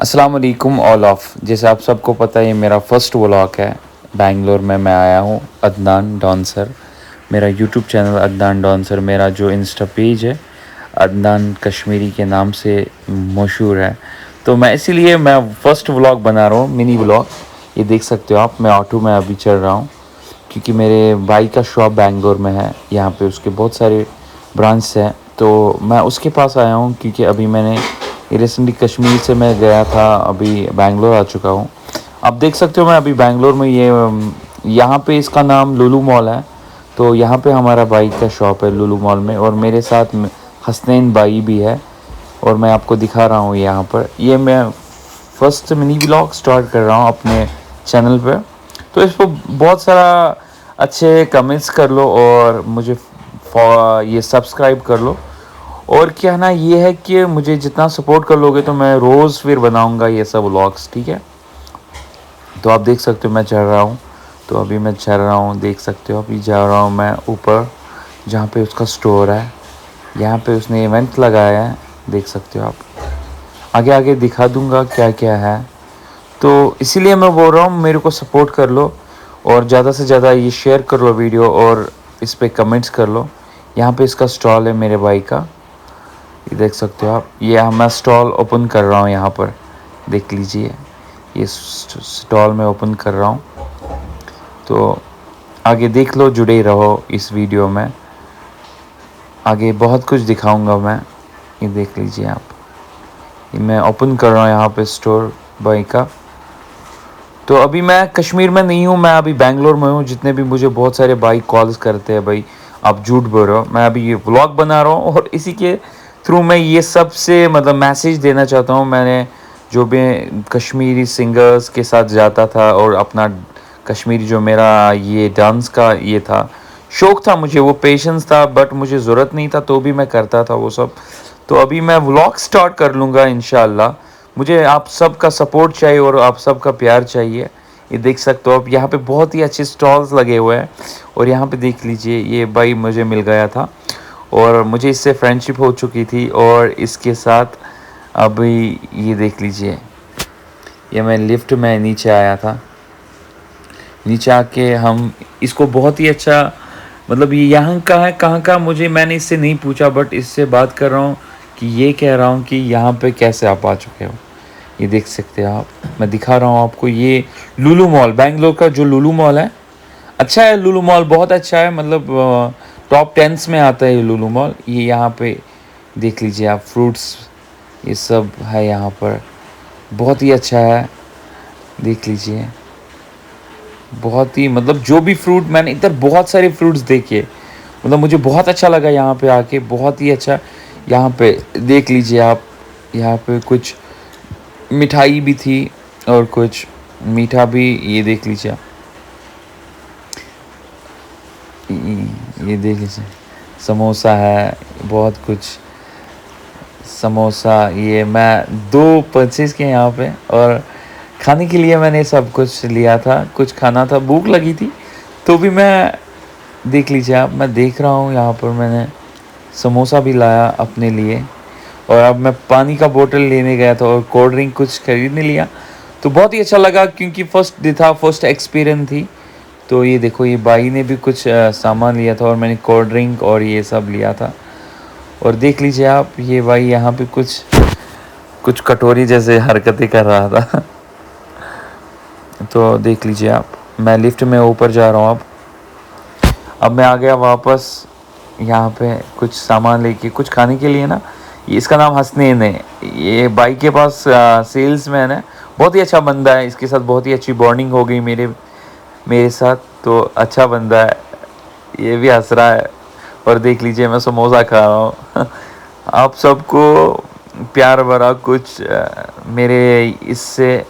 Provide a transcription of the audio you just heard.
अस्सलाम वालेकुम all of. जैसे आप सबको पता है, ये मेरा फ़र्स्ट व्लॉग है। बैंगलोर में मैं आया हूँ, अदनान डॉन सर। मेरा YouTube channel Adnan Don sir, मेरा जो इंस्टा पेज है अदनान कश्मीरी के नाम से मशहूर है। तो मैं इसीलिए मैं फ़र्स्ट व्लॉग बना रहा हूँ, मिनी व्लॉग। ये देख सकते हो आप, मैं ऑटो में अभी चल रहा हूँ क्योंकि मेरे भाई का शॉप बैंगलोर में है। यहाँ पे उसके बहुत सारे ब्रांच हैं, तो मैं उसके पास आया हूँ क्योंकि अभी मैंने रिसेंटली कश्मीर से मैं गया था, अभी बैंगलोर आ चुका हूँ। आप देख सकते हो मैं अभी बैंगलोर में यहाँ पे इसका नाम लुलु मॉल है। तो यहाँ पे हमारा भाई का शॉप है लुलु मॉल में, और मेरे साथ हसनैन भाई भी है। और मैं आपको दिखा रहा हूँ यहाँ पर, ये मैं फर्स्ट मिनी व्लॉग स्टार्ट कर रहा हूँ अपने चैनल पर। तो इस पर बहुत सारा अच्छे कमेंट्स कर लो और मुझे ये सब्सक्राइब कर लो। और क्या ना, ये है कि मुझे जितना सपोर्ट कर लोगे तो मैं रोज़ फिर बनाऊंगा ये सब व्लॉग्स, ठीक है। तो आप देख सकते हो मैं चढ़ रहा हूँ। तो अभी मैं चढ़ रहा हूँ, देख सकते हो। अभी जा रहा हूँ मैं ऊपर जहाँ पे उसका स्टोर है। यहाँ पे उसने इवेंट लगाया है, देख सकते हो आप। आगे आगे दिखा दूँगा क्या क्या है। तो इसीलिए मैं बोल रहा हूँ, मेरे को सपोर्ट कर लो और ज़्यादा से ज़्यादा ये शेयर कर लो वीडियो, और इस पर कमेंट्स कर लो। यहाँ पे इसका स्टॉल है मेरे भाई का, ये देख सकते हो आप। ये मैं स्टॉल ओपन कर रहा हूँ यहाँ पर, देख लीजिए। ये स्टॉल मैं ओपन कर रहा हूँ, तो आगे देख लो, जुड़े रहो इस वीडियो में। आगे बहुत कुछ दिखाऊंगा मैं, ये देख लीजिए आप। ये मैं ओपन कर रहा हूँ यहाँ पे स्टोर भाई का। तो अभी मैं कश्मीर में नहीं हूँ, मैं अभी बैंगलोर में हूँ। जितने भी मुझे बहुत सारे भाई कॉल्स करते हैं, भाई आप झूठ बोल रहे हो। मैं अभी ये व्लॉग बना रहा हूँ और इसी के थ्रू मैं ये सब से मतलब मैसेज देना चाहता हूँ। मैंने जो भी कश्मीरी सिंगर्स के साथ जाता था और अपना कश्मीरी जो मेरा ये डांस का ये था, शौक़ था मुझे, वो पेशेंस था, बट मुझे ज़रूरत नहीं था तो भी मैं करता था वो सब। तो अभी मैं व्लॉग स्टार्ट कर लूँगा इंशाल्लाह। मुझे आप सबका सपोर्ट चाहिए और आप सबका प्यार चाहिए। ये देख सकते हो आप, यहाँ पे बहुत ही अच्छे स्टॉल्स लगे हुए हैं। और यहाँ पे देख लीजिए, ये भाई मुझे मिल गया था और मुझे इससे फ्रेंडशिप हो चुकी थी। और इसके साथ अभी ये देख लीजिए, ये मैं लिफ्ट में नीचे आया था। नीचे आके हम इसको बहुत ही अच्छा, मतलब ये यहाँ का है कहाँ का मुझे, मैंने इससे नहीं पूछा, बट इससे बात कर रहा हूँ कि ये कह रहा हूँ कि यहाँ पे कैसे आप आ चुके हो। ये देख सकते हैं आप, मैं दिखा रहा हूँ आपको। ये लुलु मॉल, बैंगलोर का जो लुलु मॉल है, अच्छा है लुलु मॉल, बहुत अच्छा है। मतलब टॉप 10 में आता है ये लुलु मॉल। ये यहाँ पे देख लीजिए आप, फ्रूट्स ये सब है यहाँ पर, बहुत ही अच्छा है। देख लीजिए, बहुत ही मतलब जो भी फ्रूट, मैंने इधर बहुत सारे फ्रूट्स देखे, मतलब मुझे बहुत अच्छा लगा यहाँ पे आके, बहुत ही अच्छा। यहाँ पे देख लीजिए आप, यहाँ पे कुछ मिठाई भी थी और कुछ मीठा भी, ये देख लीजिए आप। ये देख लीजिए, समोसा है, बहुत कुछ समोसा। ये मैं 2 परचेज़ किए यहाँ पे, और खाने के लिए मैंने सब कुछ लिया था। कुछ खाना था, भूख लगी थी तो भी मैं, देख लीजिए आप, मैं देख रहा हूँ यहाँ पर मैंने समोसा भी लाया अपने लिए। और अब मैं पानी का बोतल लेने गया था और कोल्ड ड्रिंक कुछ खरीदने लिया। तो बहुत ही अच्छा लगा क्योंकि फर्स्ट डे था, फर्स्ट एक्सपीरियंस थी। तो ये देखो, ये भाई ने भी कुछ सामान लिया था और मैंने कोल्ड ड्रिंक और ये सब लिया था। और देख लीजिए आप, ये भाई यहाँ पे कुछ कटोरी जैसे हरकतें कर रहा था। तो देख लीजिए आप, मैं लिफ्ट में ऊपर जा रहा हूँ अब मैं आ गया वापस। यहाँ पे कुछ सामान लेके, कुछ खाने के लिए ना। ये इसका नाम हसनैन है, ये भाई के पास सेल्समैन है, बहुत ही अच्छा बंदा है। इसके साथ बहुत ही अच्छी बॉन्डिंग हो गई मेरे साथ, तो अच्छा बंदा है। ये भी हंस रहा है। और देख लीजिए, मैं समोसा खा रहा हूँ। आप सबको प्यार भरा कुछ मेरे इससे